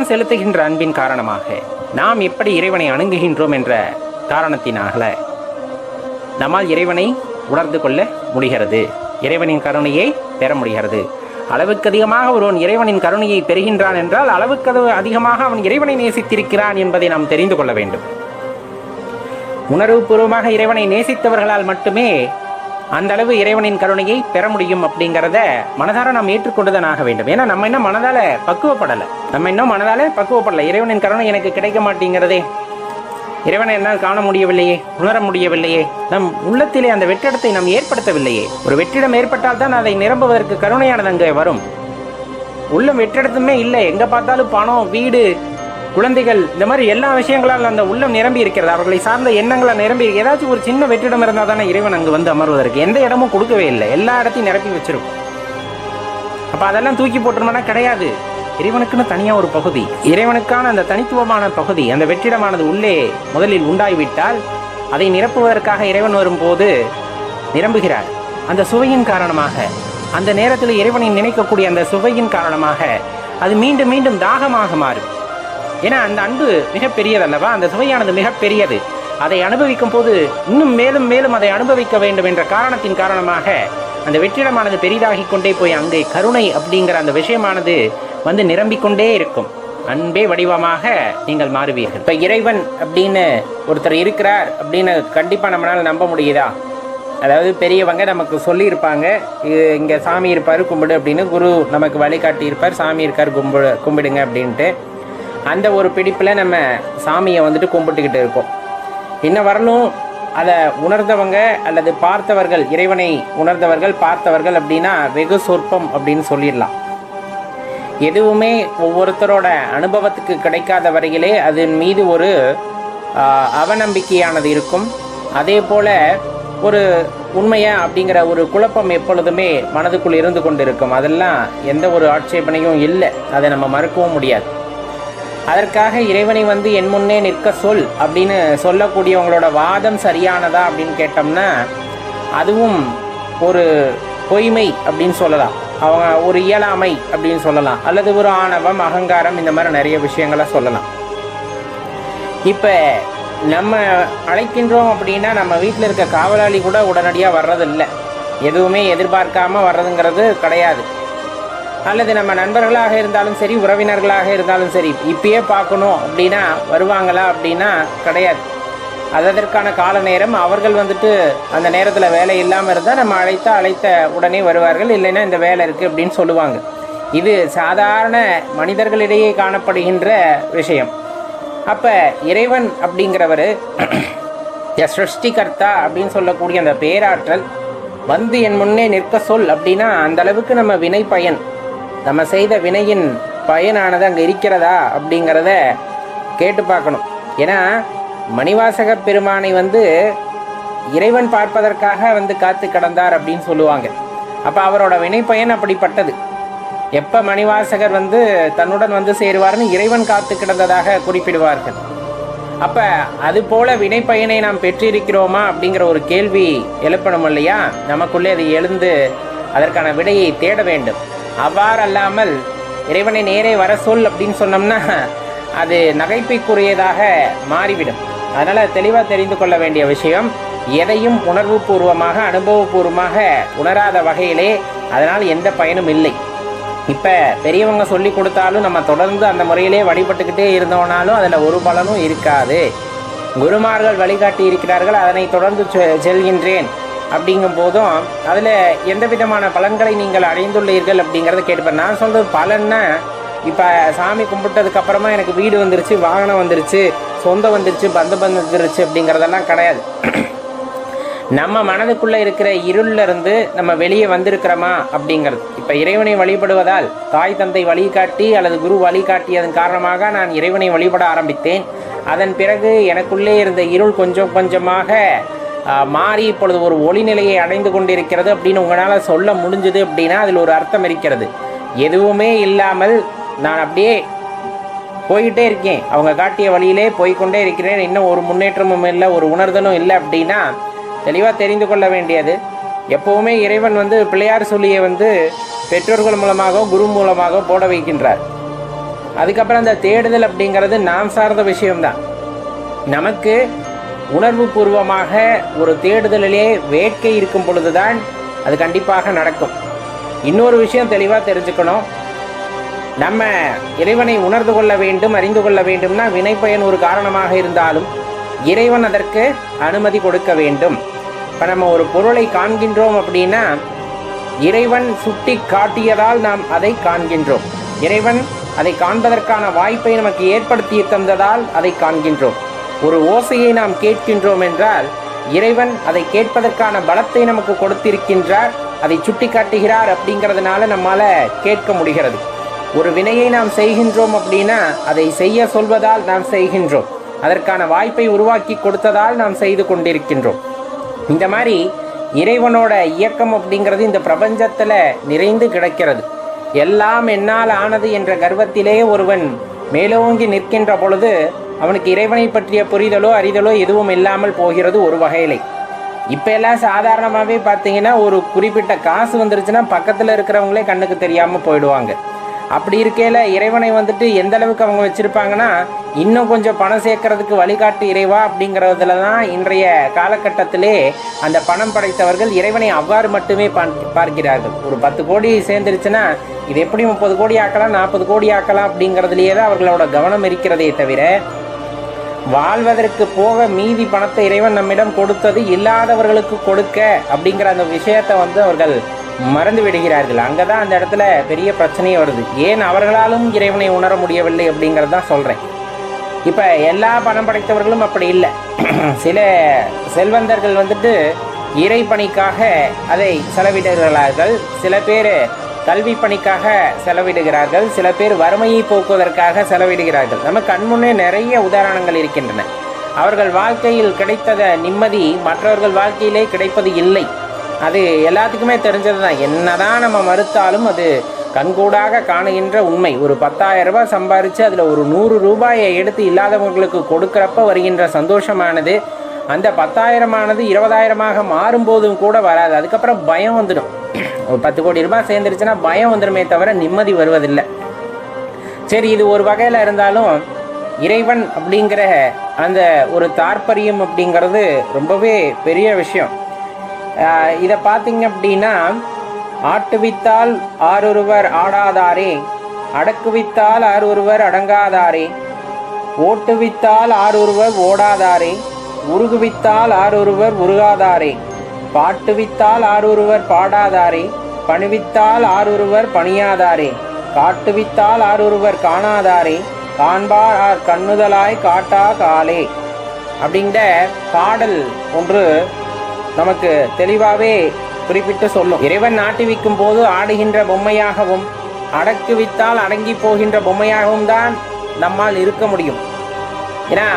நாம் செலுத்துகின்ற அன்பின் காரணமாக, நாம் எப்படி இறைவனை அணுகுகின்றோம் என்ற காரணத்தினால நம்மால் இறைவனை உணர்ந்து கொள்ள முடிகிறது, இறைவனின் கருணையை பெற முடிகிறது. அளவுக்கு அதிகமாக ஒருவன் இறைவனின் கருணையை பெறுகின்றான் என்றால் அளவுக்கு அதிகமாக அவன் இறைவனை நேசித்திருக்கிறான் என்பதை நாம் தெரிந்து கொள்ள வேண்டும். உணர்வுபூர்வமாக இறைவனை நேசித்தவர்களால் மட்டுமே அந்த அளவு இறைவனின் கருணையை பெற முடியும் அப்படிங்கிறத மனதார நாம் ஏற்றுக்கொண்டுதான் ஆக வேண்டும். ஏன்னா நம்ம இன்னும் மனதால பக்குவப்படலை. இறைவனின் கருணை எனக்கு கிடைக்க மாட்டேங்கிறதே, இறைவனை என்னால் காண முடியவில்லையே, உணர முடியவில்லையே, நம் உள்ளத்திலே அந்த வெற்றிடத்தை நாம் ஏற்படுத்தவில்லையே. ஒரு வெற்றிடம் ஏற்பட்டால் தான் அதை நிரம்புவதற்கு கருணையானது அங்கே வரும். உள்ளம் வெற்றிடத்துமே இல்லை, எங்க பார்த்தாலும் பணம், வீடு, குழந்தைகள், இந்த மாதிரி எல்லா விஷயங்களால் அந்த உள்ளம் நிரம்பி இருக்கிறது. அவர்களை சார்ந்த எண்ணங்களால் நிரம்பி, ஏதாச்சும் ஒரு சின்ன வெற்றிடம் இருந்தால் தானே இறைவன் அங்கு வந்து அமர்வதற்கு. எந்த இடமும் கொடுக்கவே இல்லை, எல்லா இடத்தையும் நிரப்பி வச்சிருக்கும். அப்ப அதெல்லாம் தூக்கி போட்டுருமானா கிடையாது. இறைவனுக்குன்னு தனியாக ஒரு பகுதி, இறைவனுக்கான அந்த தனித்துவமான பகுதி, அந்த வெற்றிடமானது உள்ளே முதலில் உண்டாகிவிட்டால் அதை நிரப்புவதற்காக இறைவன் வரும்போது நிரம்புகிறார். அந்த சுவையின் காரணமாக, அந்த நேரத்தில் இறைவனை நினைக்கக்கூடிய அந்த சுவையின் காரணமாக அது மீண்டும் மீண்டும் தாகமாக மாறும். ஏன்னா அந்த அன்பு மிகப்பெரியதல்லவா, அந்த சுவையானது மிகப்பெரியது. அதை அனுபவிக்கும் போது இன்னும் மேலும் மேலும் அதை அனுபவிக்க வேண்டும் என்ற காரணத்தின் காரணமாக அந்த வெற்றிடமானது பெரிதாகி கொண்டே போய் அங்கே கருணை அப்படிங்கிற அந்த விஷயமானது வந்து நிரம்பிக்கொண்டே இருக்கும். அன்பே வடிவமாக நீங்கள் மாறுவீர்கள். இப்போ இறைவன் அப்படின்னு ஒருத்தர் இருக்கிறார் அப்படின்னு கண்டிப்பாக நம்மளால் நம்ப முடியுதா? அதாவது பெரியவங்க நமக்கு சொல்லியிருப்பாங்க, இங்கே சாமி இருப்பார் கும்பிடு அப்படின்னு, குரு நமக்கு வழிகாட்டி இருப்பார், சாமி இருக்கார் கும்பிடுங்க அப்படின்ட்டு. அந்த ஒரு பிடிப்பில் நம்ம சாமியை வந்துட்டு கும்பிட்டுக்கிட்டு இருக்கோம். இன்னும் வரணும் அதை உணர்ந்தவங்க அல்லது பார்த்தவர்கள், இறைவனை உணர்ந்தவர்கள் பார்த்தவர்கள் அப்படின்னா வெகு சொற்பம் அப்படின்னு சொல்லிடலாம். எதுவுமே ஒவ்வொருத்தரோட அனுபவத்துக்கு கிடைக்காத வரையிலே அதன் மீது ஒரு அவநம்பிக்கையானது இருக்கும். அதே போல் ஒரு உண்மையா அப்படிங்கிற ஒரு குழப்பம் எப்பொழுதுமே மனதுக்குள் இருந்து கொண்டு இருக்கும். அதெல்லாம் எந்த ஒரு ஆட்சேபனையும் இல்லை, அதை நம்ம மறுக்கவும் முடியாது. அதற்காக இறைவனை வந்து என் முன்னே நிற்க சொல் அப்படின்னு சொல்லக்கூடியவங்களோட வாதம் சரியானதா அப்படின்னு கேட்டோம்னா அதுவும் ஒரு பொய்மை அப்படின்னு சொல்லலாம். அவங்க ஒரு இயலாமை அப்படின்னு சொல்லலாம், அல்லது ஒரு ஆணவம், அகங்காரம், இந்த மாதிரி நிறைய விஷயங்களை சொல்லலாம். இப்போ நம்ம அழைக்கின்றோம் அப்படின்னா நம்ம வீட்டில் இருக்க காவலாளி கூட உடனடியாக வர்றதில்லை, எதுவுமே எதிர்பார்க்காம வர்றதுங்கிறது கிடையாது. அல்லது நம்ம நண்பர்களாக இருந்தாலும் சரி, உறவினர்களாக இருந்தாலும் சரி, இப்பயே பார்க்கணும் அப்படின்னா வருவாங்களா அப்படின்னா கிடையாது. அதற்கான கால நேரம், அவர்கள் வந்துட்டு அந்த நேரத்தில் வேலை இல்லாமல் இருந்தால் நம்ம அழைத்த உடனே வருவார்கள், இல்லைன்னா இந்த வேலை இருக்குது அப்படின்னு சொல்லுவாங்க. இது சாதாரண மனிதர்களிடையே காணப்படுகின்ற விஷயம். அப்போ இறைவன் அப்படிங்கிறவர் சிருஷ்டிகர்த்தா அப்படின்னு சொல்லக்கூடிய அந்த பேராற்றல் வந்து என் முன்னே நிற்க சொல் அப்படின்னா அந்த அளவுக்கு நம்ம வினை பயன், நம்ம செய்த வினையின் பயனானது அங்கே இருக்கிறதா அப்படிங்கிறத கேட்டு பார்க்கணும். ஏன்னா மணிவாசக பெருமானை வந்து இறைவன் பார்ப்பதற்காக வந்து காத்து கிடந்தார் அப்படின்னு சொல்லுவாங்க. அப்போ அவரோட வினை பயன் அப்படிப்பட்டது. எப்போ மணிவாசகர் வந்து தன்னுடன் வந்து சேருவார்னு இறைவன் காத்து கிடந்ததாக குறிப்பிடுவார்கள். அப்போ அது போல வினை பயனை நாம் பெற்றிருக்கிறோமா அப்படிங்கிற ஒரு கேள்வி எழுப்பணும் இல்லையா? நமக்குள்ளே அது எழுந்து அதற்கான விடையை தேட வேண்டும். அவ்வாறல்லாமல் இறைவனை நேரே வர சொல் அப்படின்னு சொன்னோம்னா அது நகைப்பைக்குரியதாக மாறிவிடும். அதனால் தெளிவாக தெரிந்து கொள்ள வேண்டிய விஷயம், எதையும் உணர்வு பூர்வமாக அனுபவபூர்வமாக உணராத வகையிலே அதனால் எந்த பயனும் இல்லை. இப்போ பெரியவங்க சொல்லி கொடுத்தாலும் நம்ம தொடர்ந்து அந்த முறையிலே வழிபட்டுக்கிட்டே இருந்தோம்னாலும் அதில் ஒரு பலனும் இருக்காது. குருமார்கள் வழிகாட்டி இருக்கிறார்கள், அதனை தொடர்ந்து செல்கின்றேன் அப்படிங்கும் போதும் அதில் எந்த விதமான பலன்களை நீங்கள் அடைந்துள்ளீர்கள் அப்படிங்கிறத கேட்டுப்பேன். நான் சொல்கிறது பலன்னா, இப்போ சாமி கும்பிட்டதுக்கப்புறமா எனக்கு வீடு வந்துருச்சு, வாகனம் வந்துருச்சு, சொந்தம் வந்துருச்சு, பந்தம் வந்துருச்சு அப்படிங்கிறதெல்லாம் கிடையாது. நம்ம மனதுக்குள்ளே இருக்கிற இருளிலிருந்து நம்ம வெளியே வந்திருக்கிறோமா அப்படிங்கிறது. இப்போ இறைவனை வழிபடுவதால் தாய் தந்தை வழிகாட்டி அல்லது குரு வழிகாட்டியதன் காரணமாக நான் இறைவனை வழிபட ஆரம்பித்தேன். அதன் பிறகு எனக்குள்ளே இருந்த இருள் கொஞ்சம் கொஞ்சமாக மாறி இப்பொழுது ஒரு ஒளிநிலையை அடைந்து கொண்டிருக்கிறது அப்படின்னு உங்களால் சொல்ல முடிஞ்சுது அப்படின்னா அதில் ஒரு அர்த்தம் இருக்கிறது. எதுவுமே இல்லாமல் நான் அப்படியே போய்கிட்டே இருக்கேன், அவங்க காட்டிய வழியிலே போய்கொண்டே இருக்கிறேன், இன்னும் ஒரு முன்னேற்றமும் இல்லை, ஒரு உணர்தலும் இல்லை அப்படின்னா தெளிவாக தெரிந்து கொள்ள வேண்டியது, எப்போவுமே இறைவன் வந்து பிள்ளையார் சொல்லியை வந்து பெற்றோர்கள் மூலமாக குரு மூலமாக போட வைக்கின்றார். அதுக்கப்புறம் அந்த தேடுதல் அப்படிங்கிறது நாம் சார்ந்த விஷயம்தான். நமக்கு உணர்வு பூர்வமாக ஒரு தேடுதலிலே வேட்கை இருக்கும் பொழுதுதான் அது கண்டிப்பாக நடக்கும். இன்னொரு விஷயம் தெளிவாக தெரிஞ்சுக்கணும். நம்ம இறைவனை உணர்ந்து கொள்ள வேண்டும், அறிந்து கொள்ள வேண்டும்னா வினைப்பயன் ஒரு காரணமாக இருந்தாலும் இறைவன் அதற்கு அனுமதி கொடுக்க வேண்டும். இப்போ நம்ம ஒரு பொருளை காண்கின்றோம் அப்படின்னா இறைவன் சுட்டி காட்டியதால் நாம் அதை காண்கின்றோம். இறைவன் அதை காண்பதற்கான வாய்ப்பை நமக்கு ஏற்படுத்தி தந்ததால் அதை காண்கின்றோம். ஒரு ஓசையை நாம் கேட்கின்றோம் என்றால் இறைவன் அதை கேட்பதற்கான பலத்தை நமக்கு கொடுத்திருக்கின்றார், அதை சுட்டி காட்டுகிறார். அப்படிங்கிறதுனால நம்மால் கேட்க முடிகிறது. ஒரு வினையை நாம் செய்கின்றோம் அப்படின்னா அதை செய்ய சொல்வதால் நாம் செய்கின்றோம், அதற்கான வாய்ப்பை உருவாக்கி கொடுத்ததால் நாம் செய்து கொண்டிருக்கின்றோம். இந்த மாதிரி இறைவனோட இயக்கம் அப்படிங்கிறது இந்த பிரபஞ்சத்தில் நிறைந்து கிடக்கிறது. எல்லாம் என்னால் ஆனது என்ற கர்வத்திலே ஒருவன் மேலோங்கி நிற்கின்ற பொழுது அவனுக்கு இறைவனை பற்றிய புரிதலோ அறிதலோ எதுவும் இல்லாமல் போகிறது ஒரு வகையிலே. இப்போ எல்லாம் சாதாரணமாகவே பார்த்தீங்கன்னா ஒரு குறிப்பிட்ட காசு வந்துருச்சுன்னா பக்கத்தில் இருக்கிறவங்களே கண்ணுக்கு தெரியாமல் போயிடுவாங்க. அப்படி இருக்கையில் இறைவனை வந்துட்டு எந்த அளவுக்கு அவங்க வச்சுருப்பாங்கன்னா, இன்னும் கொஞ்சம் பணம் சேர்க்கறதுக்கு வழிகாட்டு இறைவா அப்படிங்கிறதுல தான் இன்றைய காலகட்டத்திலே அந்த பணம் படைத்தவர்கள் இறைவனை அவ்வாறு மட்டுமே பார்க்கிறார்கள். ஒரு 10 கோடி சேர்ந்துருச்சுன்னா இது எப்படி 30 கோடி ஆக்கலாம், 40 கோடி ஆக்கலாம் அப்படிங்கிறதுலையே தான் அவர்களோட கவனம் இருக்கிறதே தவிர, வாழ்வதற்கு போக மீதி பணத்தை இறைவன் நம்மிடம் கொடுத்தது இல்லாதவர்களுக்கு கொடுக்க அப்படிங்கிற அந்த விஷயத்தை அவர்கள் மறந்து விடுகிறார்கள். அங்கே தான் அந்த இடத்துல பெரிய பிரச்சனையே வருது. ஏன் அவர்களாலும் இறைவனை உணர முடியவில்லை அப்படிங்கிறது தான் சொல்கிறேன். இப்போ எல்லா பணம் படைத்தவர்களும் அப்படி இல்லை. சில செல்வந்தர்கள் இறை பணிக்காக அதை செலவிடுகிறார்கள், சில பேர் கல்வி பணிக்காக செலவிடுகிறார்கள், சில பேர் வறுமையை போக்குவதற்காக செலவிடுகிறார்கள். நம்ம கண்முன்னே நிறைய உதாரணங்கள் இருக்கின்றன. அவர்கள் வாழ்க்கையில் கிடைத்தத நிம்மதி மற்றவர்கள் வாழ்க்கையிலே கிடைப்பது இல்லை. அது எல்லாத்துக்குமே தெரிஞ்சது தான். என்னதான் நம்ம மறுத்தாலும் அது கண்கூடாக காணுகின்ற உண்மை. ஒரு 10,000 ரூபாய் சம்பாரித்து அதில் ஒரு 100 ரூபாயை எடுத்து இல்லாதவங்களுக்கு கொடுக்குறப்ப வருகின்ற சந்தோஷமானது அந்த 10,000ஆனது 20,000ஆக மாறும்போதும் கூட வராது. அதுக்கப்புறம் பயம் வந்துடும். ஒரு 10 கோடி ரூபாய் சேர்ந்துருச்சுன்னா பயம் வந்துடுமே தவிர நிம்மதி வருவதில்லை. சரி, இது ஒரு வகையில் இருந்தாலும் இறைவன் அப்படிங்கிற அந்த ஒரு தாற்பயம் அப்படிங்கிறது ரொம்பவே பெரிய விஷயம். இதை பார்த்தீங்க அப்படின்னா, ஆட்டுவித்தால் ஆரொருவர் ஆடாதாரே, அடக்குவித்தால் ஆரொருவர் அடங்காதாரே, ஓட்டுவித்தால் ஆரொருவர் ஓடாதாரே, உருகுவித்தால் ஆரொருவர் உருகாதாரே, பாட்டுவித்தால் ஆரொருவர் பாடாதாரே, பணிவித்தால் ஆரொருவர் பணியாதாரே, காட்டுவித்தால் ஆரொருவர் காணாதாரே, காண்பார் ஆர் கண்ணுதலாய் காட்டா காலே அப்படிங்கிற பாடல் ஒன்று நமக்கு தெளிவாகவே குறிப்பிட்டு சொல்லும். இறைவன் நாட்டுவிக்கும் போது ஆடுகின்ற பொம்மையாகவும் அடக்குவித்தால் அடங்கி போகின்ற பொம்மையாகவும் தான் நம்மால் இருக்க முடியும். ஏன்னா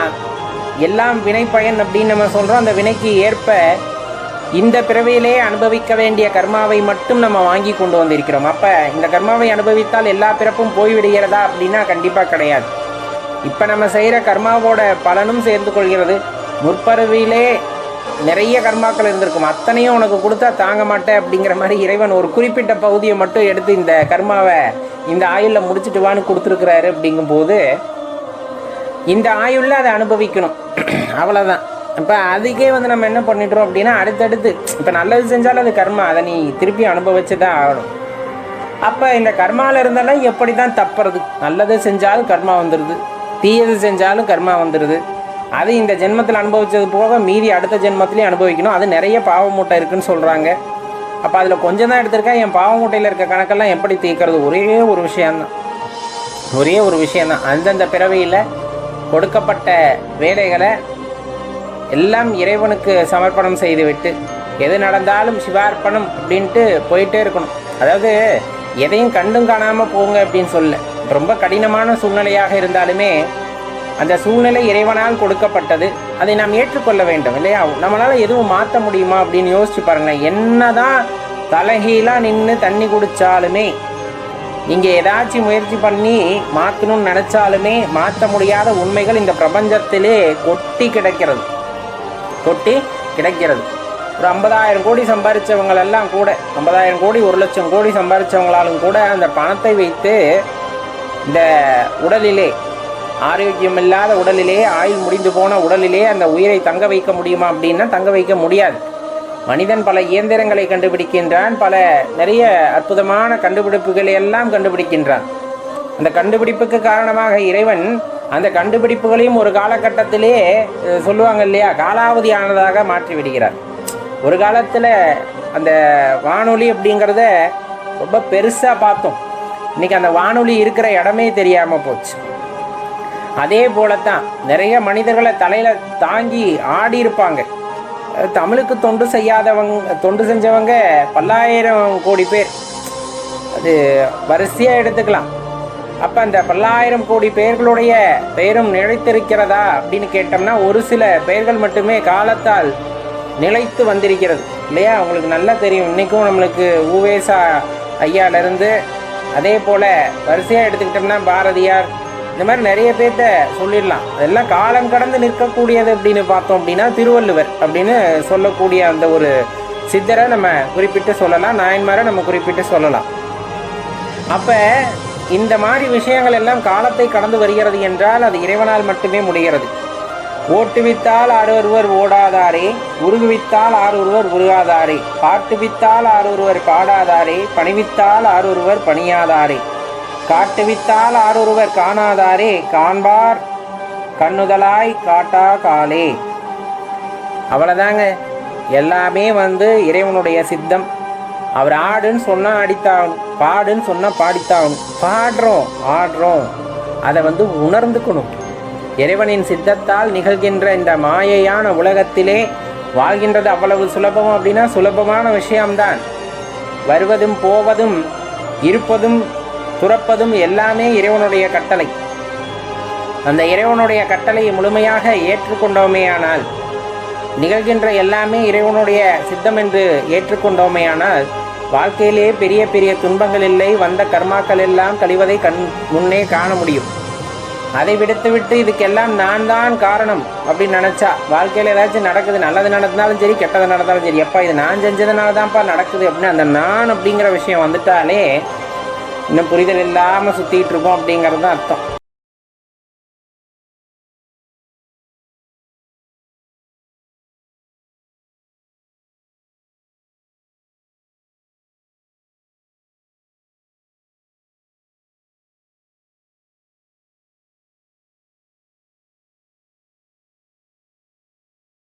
எல்லாம் வினை பயன் அப்படின்னு நம்ம சொல்கிறோம். அந்த வினைக்கு ஏற்ப இந்த பிறவியிலே அனுபவிக்க வேண்டிய கர்மாவை மட்டும் நம்ம வாங்கி கொண்டு வந்திருக்கிறோம். அப்போ இந்த கர்மாவை அனுபவித்தால் எல்லா பிறப்பும் போய்விடுகிறதா அப்படின்னா கண்டிப்பாக கிடையாது. இப்போ நம்ம செய்கிற கர்மாவோட பலனும் சேர்ந்து கொள்கிறது. முற்பறவிலே நிறைய கர்மாக்கள் இருந்திருக்கும், அத்தனையும் உனக்கு கொடுத்தா தாங்க மாட்டேன் அப்படிங்கிற மாதிரி இறைவன் ஒரு குறிப்பிட்ட பகுதியை மட்டும் எடுத்து இந்த கர்மாவை இந்த ஆயுளில் முடிச்சுட்டு வான்னு கொடுத்துருக்குறாரு. அப்படிங்கும்போது இந்த ஆயுளில் அதை அனுபவிக்கணும், அவ்வளோதான். இப்போ அதுக்கே நம்ம என்ன பண்ணிடுறோம் அப்படின்னா, அடுத்தடுத்து இப்போ நல்லது செஞ்சாலும் அது கர்மா, அதை நீ திருப்பி அனுபவிச்சு தான் ஆகணும். அப்போ இந்த கர்மாவில் இருந்தாலும் எப்படி தான் தப்புறது? நல்லது செஞ்சாலும் கர்மா வந்துடுது, தீயது செஞ்சாலும் கர்மா வந்துடுது. அது இந்த ஜென்மத்தில் அனுபவித்தது போக மீதி அடுத்த ஜென்மத்திலையும் அனுபவிக்கணும். அது நிறைய பாவ மூட்டை இருக்குதுன்னு சொல்கிறாங்க. அப்போ அதில் கொஞ்சம் தான் எடுத்திருக்கேன். என் பாவ மூட்டையில் இருக்க கணக்கெல்லாம் எப்படி தீர்க்கிறது? ஒரே ஒரு விஷயந்தான். அந்தந்த பிறவியில் கொடுக்கப்பட்ட வேலைகளை எல்லாம் இறைவனுக்கு சமர்ப்பணம் செய்துவிட்டு எது நடந்தாலும் சிவார்ப்பணம் அப்படின்ட்டு போயிட்டே இருக்கணும். அதாவது எதையும் கண்டும் காணாமல் போங்க அப்படின்னு சொல்ல, ரொம்ப கடினமான சூழ்நிலையாக இருந்தாலுமே அந்த சூழ்நிலை இறைவனால் கொடுக்கப்பட்டது, அதை நாம் ஏற்றுக்கொள்ள வேண்டும் இல்லையா? நம்மளால் எதுவும் மாற்ற முடியுமா அப்படின்னு யோசிச்சு பாருங்களேன். என்னதான் தலைகீழாக நின்று தண்ணி குடித்தாலுமே, நீங்கள் ஏதாச்சும் முயற்சி பண்ணி மாற்றணும்னு நினச்சாலுமே மாற்ற முடியாத உண்மைகள் இந்த பிரபஞ்சத்திலே கொட்டி கிடக்கிறது. ஒரு 50,000 கோடி சம்பாதிச்சவங்களெல்லாம் கூட, 50,000 கோடி 1 லட்சம் கோடி சம்பாதிச்சவங்களாலும் கூட அந்த பணத்தை வைத்து இந்த உடலிலே, ஆரோக்கியமில்லாத உடலிலே, ஆயுள் முடிந்து போன உடலிலே அந்த உயிரை தங்க வைக்க முடியுமா அப்படின்னா தங்க வைக்க முடியாது. மனிதன் பல இயந்திரங்களை கண்டுபிடிக்கின்றான், நிறைய அற்புதமான கண்டுபிடிப்புகளை எல்லாம் கண்டுபிடிக்கின்றான். அந்த கண்டுபிடிப்புக்கு காரணமாக இறைவன் அந்த கண்டுபிடிப்புகளையும் ஒரு காலகட்டத்திலே சொல்லுவாங்க இல்லையா, காலாவதி ஆனதாக மாற்றி விடுகிறார். ஒரு காலத்தில் அந்த வானொலி அப்படிங்கிறத ரொம்ப பெருசாக பார்த்தோம். இன்றைக்கி அந்த வானொலி இருக்கிற இடமே தெரியாமல் போச்சு. அதே போலத்தான் நிறைய மனிதர்களை தலையில் தாங்கி ஆடி இருப்பாங்க. தமிழுக்கு தொண்டு செஞ்சவங்க பல்லாயிரம் கோடி பேர், அது வரிசையாக எடுத்துக்கலாம். அப்போ அந்த பல்லாயிரம் கோடி பேர்களுடைய பெயரும் நிலைத்திருக்கிறதா அப்படின்னு கேட்டோம்னா ஒரு சில பெயர்கள் மட்டுமே காலத்தால் நிலைத்து வந்திருக்கிறது இல்லையா. உங்களுக்கு நல்லா தெரியும், இன்றைக்கும் நம்மளுக்கு ஊவேசா ஐயாவிலேருந்து அதே போல் வரிசையாக எடுத்துக்கிட்டோம்னா பாரதியார், இந்த மாதிரி நிறைய பேர்த்த சொல்லிடலாம். அதெல்லாம் காலம் கடந்து நிற்கக்கூடியது அப்படின்னு பார்த்தோம் அப்படின்னா திருவள்ளுவர் அப்படின்னு சொல்லக்கூடிய அந்த ஒரு சித்தரை நம்ம குறிப்பிட்டு சொல்லலாம், நாயன்மாரை நம்ம குறிப்பிட்டு சொல்லலாம். அப்போ இந்த மாதிரி விஷயங்கள் எல்லாம் காலத்தை கடந்து வருகிறது என்றால் அது இறைவனால் மட்டுமே முடிகிறது. ஓட்டுவித்தால் ஆரொருவர் ஓடாதாரே, உருகுவித்தால் ஆரொருவர் உருகாதாரே, பாட்டுவித்தால் ஆரொருவர் பாடாதாரே, பணிவித்தால் ஆரொருவர் பணியாதாரே, காட்டுவித்தால் ஆரொருவர் காணாதாரே, காண்பார் கண்ணுதலாய் காட்டா காலே. அவ்வளோதாங்க. எல்லாமே இறைவனுடைய சித்தம். அவர் ஆடுன்னு சொன்னால் அடித்தாகணும், பாடுன்னு சொன்னால் பாடித்தாகணும். பாடுறோம் ஆடுறோம், அதை உணர்ந்துக்கணும். இறைவனின் சித்தத்தால் நிகழ்கின்ற இந்த மாயையான உலகத்திலே வாழ்கின்றது அவ்வளவு சுலபம் அப்படின்னா சுலபமான விஷயம்தான். வருவதும் போவதும் இருப்பதும் துறப்பதும் எல்லாமே இறைவனுடைய கட்டளை. அந்த இறைவனுடைய கட்டளையை முழுமையாக ஏற்றுக்கொண்டோமேயானால், நிகழ்கின்ற எல்லாமே இறைவனுடைய சித்தம் என்று ஏற்றுக்கொண்டோமேயானால் வாழ்க்கையிலே பெரிய பெரிய துன்பங்கள் இல்லை, வந்த கர்மாக்கள் எல்லாம் கழிவதை முன்னே காண முடியும். அதை விடுத்துவிட்டு இதுக்கெல்லாம் நான் தான் காரணம் அப்படின்னு நினச்சா வாழ்க்கையில் ஏதாச்சும் நடக்குது, நல்லது நடந்தாலும் சரி கெட்டது நடந்தாலும் சரி, எப்பா இது நான் செஞ்சதுனால தான்ப்பா நடக்குது அப்படின்னு அந்த நான் அப்படிங்கிற விஷயம் வந்துட்டாலே இன்னும் புரிதல் இல்லாமல் சுற்றிட்டு இருக்கோம் அப்படிங்கிறது தான் அர்த்தம்.